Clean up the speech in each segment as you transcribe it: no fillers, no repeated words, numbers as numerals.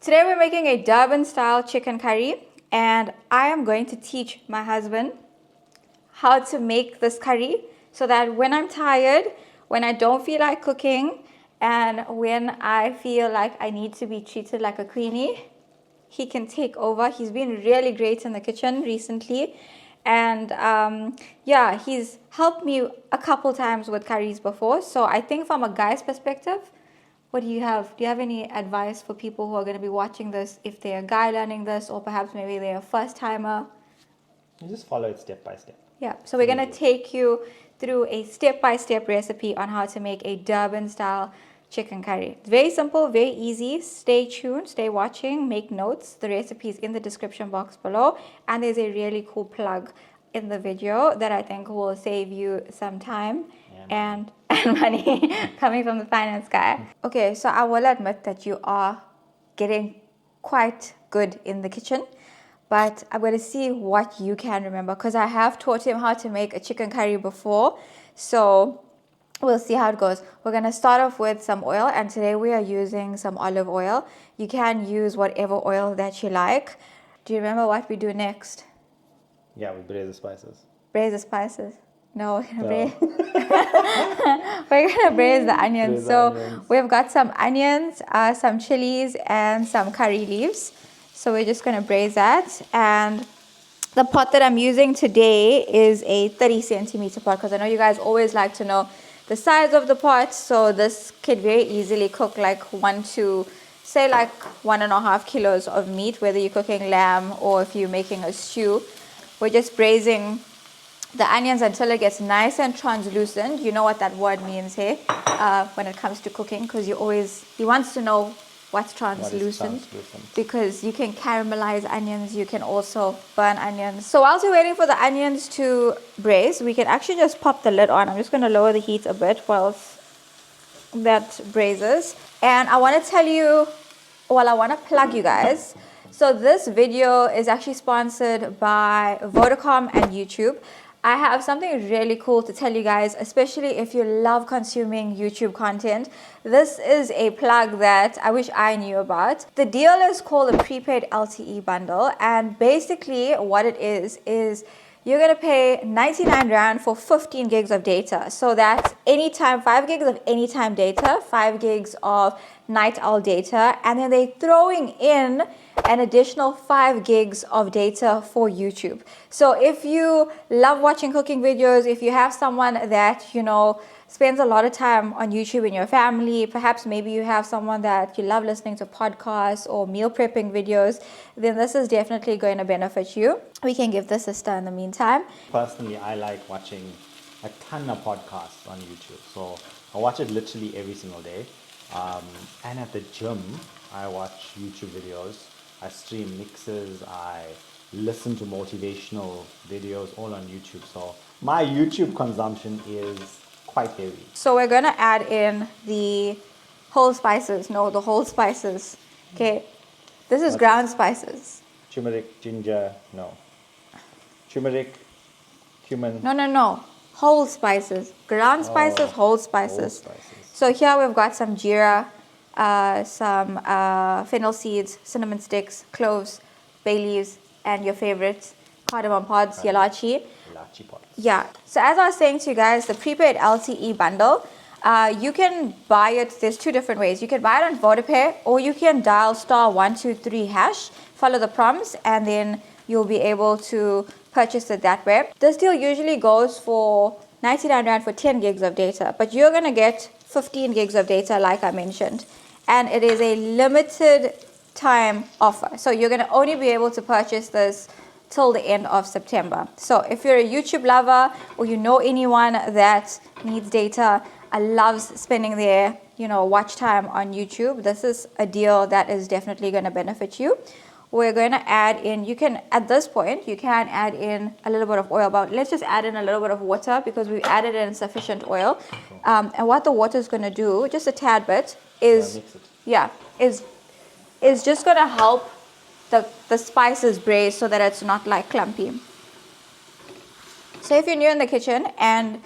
Today we're making a Durban style chicken curry, and I am going to teach my husband how to make this curry so that when I'm tired, when I don't feel like cooking, and when I feel like I need to be treated like a queenie, he can take over. He's been really great in the kitchen recently, and yeah, he's helped me a couple times with curries before. So I think from a guy's perspective, what do you have? Do you have any advice for people who are going to be watching this, if they're a guy learning this, or perhaps maybe they're a first timer? You just follow it step by step. Yeah, so we're going to take you through a step-by-step recipe on how to make a Durban style chicken curry. It's very simple, very easy. Stay tuned, stay watching, make notes. The recipe is in the description box below, and there's a really cool plug in the video that I think will save you some time and money coming from the finance guy. Okay, so I will admit that you are getting quite good in the kitchen, but I'm going to see what you can remember, because I have taught him how to make a chicken curry before. So we'll see how it goes. We're going to start off with some oil, and today we are using some olive oil. You can use whatever oil that you like. Do you remember what we do next? Yeah, we braise the spices. Braise the spices. No, we're gonna braise. We're gonna braise the onions. We've got some onions, some chilies, and some curry leaves. So we're just gonna braise that. And the pot that I'm using today is a 30 centimeter pot, because I know you guys always like to know the size of the pot. So this could very easily cook like 1.5 kilos of meat, whether you're cooking lamb or if you're making a stew. We're just braising the onions until it gets nice and translucent. You know what that word means here when it comes to cooking, because he wants to know what's translucent, because you can caramelize onions, you can also burn onions. So whilst we're waiting for the onions to braise, we can actually just pop the lid on. I'm just going to lower the heat a bit whilst that braises. And I want to tell you, I want to plug you guys. So this video is actually sponsored by Vodacom and YouTube. I have something really cool to tell you guys, especially if you love consuming YouTube content. This is a plug that I wish I knew about. The deal is called a Prepaid LTE bundle, and basically what it is you're going to pay 99 Rand for 15 gigs of data. So that's anytime, 5 gigs of anytime data, 5 gigs of night owl data, and then they're throwing in an additional 5 gigs of data for YouTube. So if you love watching cooking videos, if you have someone that, spends a lot of time on YouTube in your family, perhaps maybe you have someone that you love listening to podcasts or meal prepping videos, then this is definitely going to benefit you. We can give this a stir in the meantime. Personally, I like watching a ton of podcasts on YouTube. So I watch it literally every single day. And at the gym, I watch YouTube videos. I stream mixes. I listen to motivational videos all on YouTube. So my YouTube consumption is quite heavy. So we're going to add in the whole spices. No, the whole spices. Okay. This is ground spices. Turmeric, ginger, no. Turmeric, cumin. No. Whole spices. Ground spices, whole spices. So here we've got some Jeera, some fennel seeds, cinnamon sticks, cloves, bay leaves, and your favorite cardamom pods, Elachi. Elachi pods. Yeah. So as I was saying to you guys, the prepaid LTE bundle, you can buy it. There's two different ways. You can buy it on VodaPay, or you can dial *123#, follow the prompts, and then you'll be able to purchase it that way. This deal usually goes for 99 Rand for 10 gigs of data, but you're going to get 15 gigs of data like I mentioned, and it is a limited time offer. So you're going to only be able to purchase this till the end of September. So if you're a YouTube lover, or you know anyone that needs data, loves spending their watch time on YouTube, this is a deal that is definitely going to benefit you. We're going to add in, at this point, you can add in a little bit of oil, but let's just add in a little bit of water because we've added in sufficient oil. And what the water is going to do, just a tad bit, is just going to help the spices braise so that it's not like clumpy. So if you're new in the kitchen and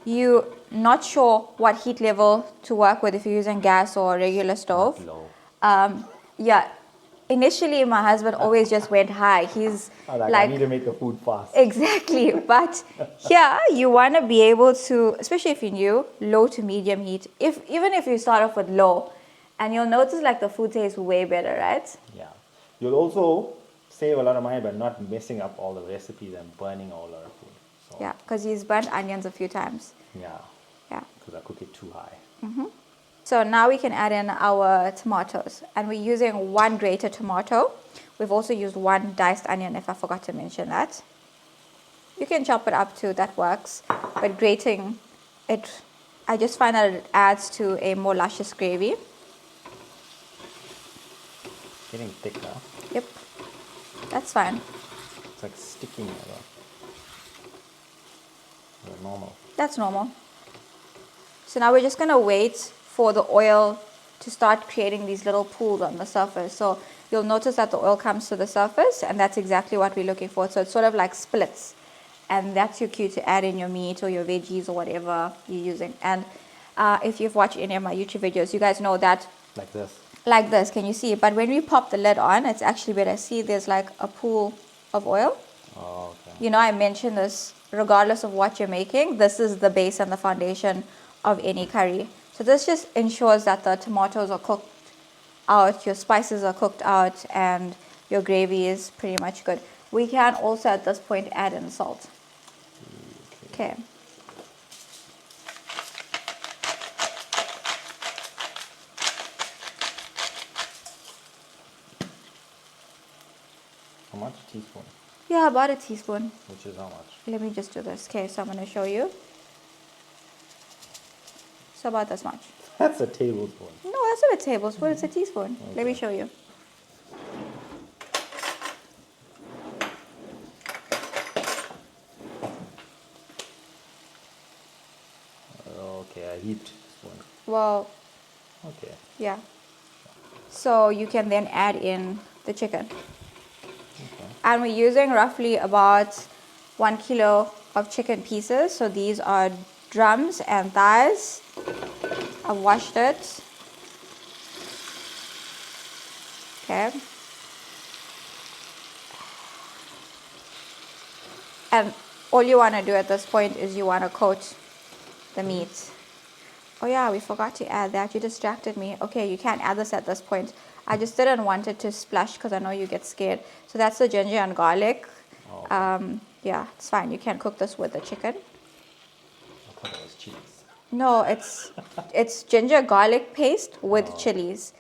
you're not sure what heat level to work with, if you're using gas or a regular stove, initially my husband always just went high. He's I need to make the food fast. Exactly. But here you want to be able to, especially if you're new, low to medium heat. Even if you start off with low, and you'll notice like the food tastes way better, right? Yeah. You'll also save a lot of money by not messing up all the recipes and burning all our food. So, Yeah, because he's burnt onions a few times. yeah. Yeah. Because I cook it too high. So now we can add in our tomatoes, and we're using 1 grated tomato. We've also used 1 diced onion, if I forgot to mention that. You can chop it up too, that works. But grating it, I just find that it adds to a more luscious gravy. Getting thick now. Yep, that's fine. It's like sticking or normal. That's normal. So now we're just going to wait for the oil to start creating these little pools on the surface. So you'll notice that the oil comes to the surface, and that's exactly what we're looking for. So it's sort of like splits, and that's your cue to add in your meat or your veggies or whatever you're using. And if you've watched any of my YouTube videos, you guys know that Like this. like this, can you see? But when we pop the lid on, it's actually better. See, there's like a pool of oil. Oh, okay. You know, I mentioned this, regardless of what you're making, this is the base and the foundation of any curry. So this just ensures that the tomatoes are cooked out, your spices are cooked out, and your gravy is pretty much good. We can also at this point add in salt. Okay. How much? Teaspoon. Yeah, about a teaspoon. Which is how much? Let me just do this. Okay, so I'm going to show you. So about this much. That's a tablespoon. No, that's not a tablespoon, it's a teaspoon. Okay. Let me show you. Okay, a heaped spoon. Well, Okay. yeah. So you can then add in the chicken. Okay. And we're using roughly about 1 kilo of chicken pieces. So these are drums and thighs. I've washed it. Okay. And all you want to do at this point is you want to coat the meat. Oh yeah, we forgot to add that. You distracted me. Okay, you can't add this at this point. I just didn't want it to splash because I know you get scared. So that's the ginger and garlic. Oh, okay. Yeah, it's fine. You can cook this with the chicken. I thought it was chilies. No, it's ginger garlic paste with chilies.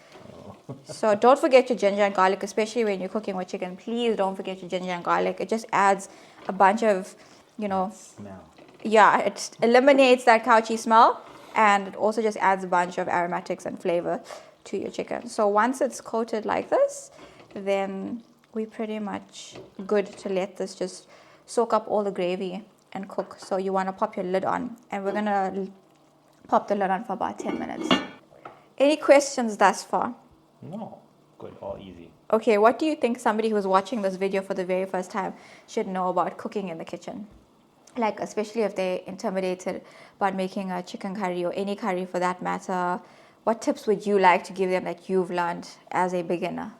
So don't forget your ginger and garlic, especially when you're cooking with chicken. Please don't forget your ginger and garlic. It just adds a bunch of, you know, Smell. yeah, it eliminates that couchy smell, and it also just adds a bunch of aromatics and flavor to your chicken. So once it's coated like this, then we're pretty much good to let this just soak up all the gravy and cook. So you want to pop your lid on, and we're going to pop the lid on for about 10 minutes. Any questions thus far? No. Good. All easy. Okay, what do you think somebody who's watching this video for the very first time should know about cooking in the kitchen? Like, especially if they're intimidated about making a chicken curry or any curry for that matter. What tips would you like to give them that you've learned as a beginner?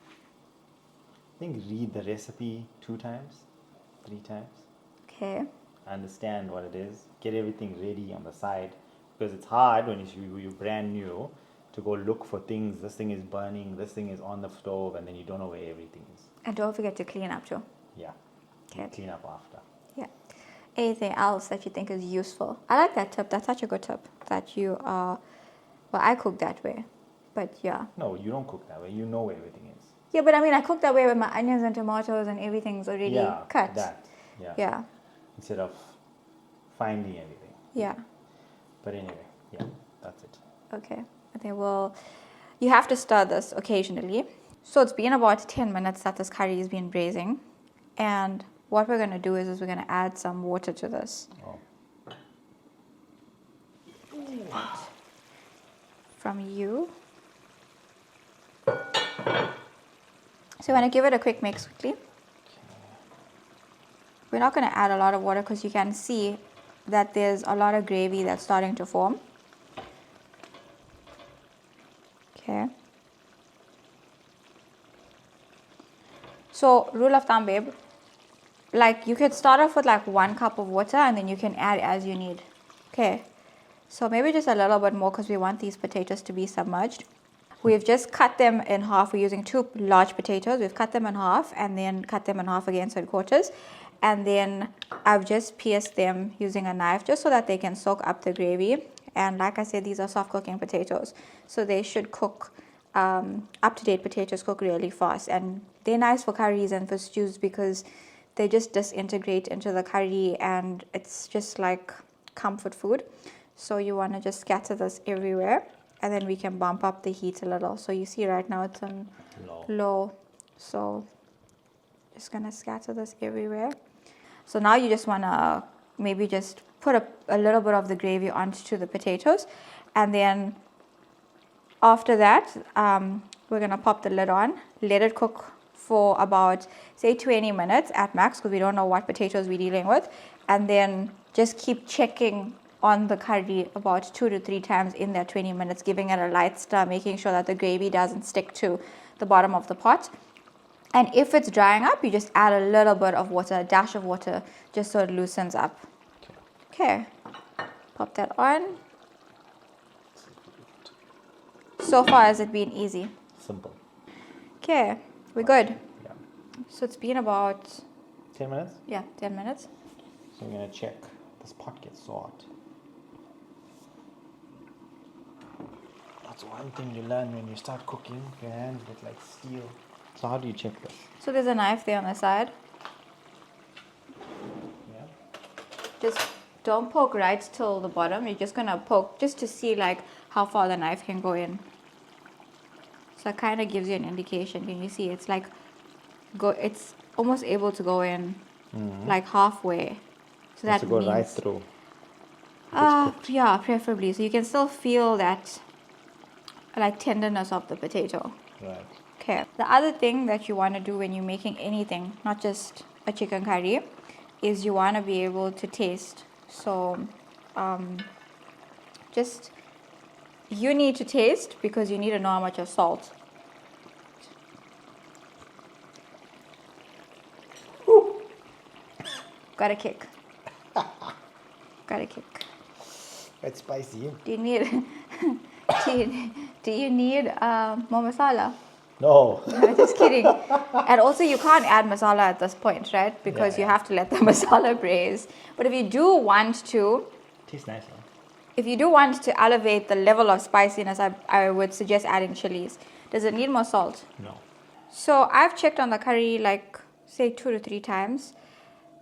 I think read the recipe 2 times, 3 times. Okay. Understand what it is. Get everything ready on the side. Because it's hard when you're brand new to go look for things. This thing is burning, this thing is on the stove, and then you don't know where everything is. And don't forget to clean up too. Yeah. Okay. Clean up after. Yeah. Anything else that you think is useful? I like that tip. That's such a good tip that you are. Well, I cook that way, but yeah. No, you don't cook that way. You know where everything is. Yeah, but I mean, I cook that way with my onions and tomatoes and everything's already cut. That. Yeah. Yeah. Instead of finding everything. Yeah. But anyway, yeah, that's it. Okay. Okay, well, you have to stir this occasionally. So it's been about 10 minutes that this curry has been braising. And what we're going to do is we're going to add some water to this. Oh. From you. So you want to give it a quick mix quickly. We're not going to add a lot of water because you can see that there's a lot of gravy that's starting to form. Okay. So rule of thumb, babe, like you could start off with like 1 cup of water and then you can add as you need. Okay, so maybe just a little bit more because we want these potatoes to be submerged. We've just cut them in half. We're using 2 large potatoes. We've cut them in half and then cut them in half again, so in quarters. And then I've just pierced them using a knife just so that they can soak up the gravy. And like I said, these are soft cooking potatoes, so they should cook. Up-to-date potatoes cook really fast, and they're nice for curries and for stews because they just disintegrate into the curry and it's just like comfort food. So you want to just scatter this everywhere, and then we can bump up the heat a little. So you see right now it's on low. So just gonna scatter this everywhere. So now you just want to maybe just put a little bit of the gravy onto the potatoes, and then after that we're gonna pop the lid on, let it cook for about say 20 minutes at max because we don't know what potatoes we're dealing with, and then just keep checking on the curry about 2 to 3 times in that 20 minutes, giving it a light stir, making sure that the gravy doesn't stick to the bottom of the pot. And if it's drying up, you just add a little bit of water, a dash of water, just so it loosens up. Okay, pop that on. So far, has it been easy? Simple. Okay, we're good. Yeah. So it's been about 10 minutes? Yeah, 10 minutes. So I'm going to check. This pot gets so hot. That's one thing you learn when you start cooking. Your hands get like steel. So how do you check this? So there's a knife there on the side. Yeah. Just don't poke right till the bottom. You're just going to poke just to see like how far the knife can go in. So it kind of gives you an indication. Can you see? It's like it's almost able to go in like halfway. So that to go means right through. yeah, preferably. So you can still feel that like tenderness of the potato. Right. Okay. The other thing that you want to do when you're making anything, not just a chicken curry, is you want to be able to taste. So just you need to taste because you need to know how much of salt. Got a kick. Got a kick. It's spicy. Do you need do you need more masala? No. No, just kidding. And also you can't add masala at this point, right? Because you have to let the masala braise. But if you do want to, Tastes nice, huh? if you do want to elevate the level of spiciness, I would suggest adding chilies. Does it need more salt? No. So I've checked on the curry like say 2 to 3 times.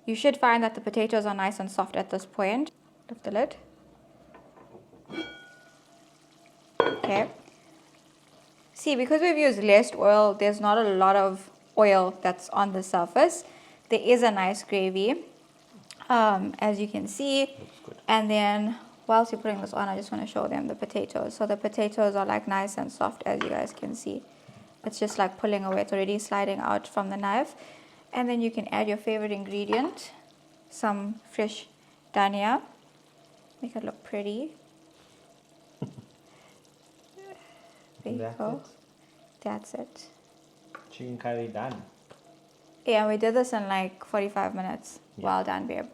You should find that the potatoes are nice and soft at this point. Lift the lid. Okay. See, because we've used less oil, there's not a lot of oil that's on the surface. There is a nice gravy, as you can see. Looks good. And then whilst you're putting this on, I just want to show them the potatoes. So the potatoes are like nice and soft, as you guys can see. It's just like pulling away. It's already sliding out from the knife. And then you can add your favorite ingredient, some fresh dhania. Make it look pretty. There you go. That's it. Chicken curry done. Yeah, we did this in like 45 minutes. Yeah. Well done, babe.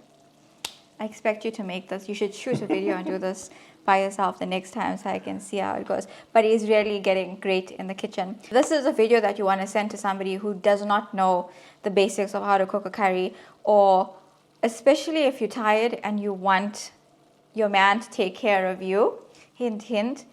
I expect you to make this. You should shoot a video and do this by yourself the next time so I can see how it goes. But he's really getting great in the kitchen. This is a video that you want to send to somebody who does not know the basics of how to cook a curry, or especially if you're tired and you want your man to take care of you. Hint, hint.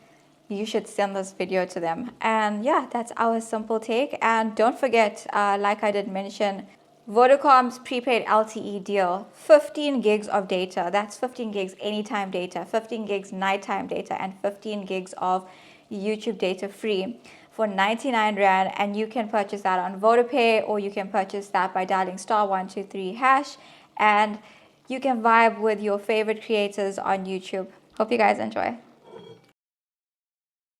You should send this video to them. And yeah, that's our simple take. And don't forget, like I did mention, Vodacom's prepaid LTE deal, 15 gigs of data. That's 15 gigs anytime data, 15 gigs nighttime data, and 15 gigs of YouTube data free for 99 Rand. And you can purchase that on VodaPay, or you can purchase that by dialing *123#. And you can vibe with your favorite creators on YouTube. Hope you guys enjoy.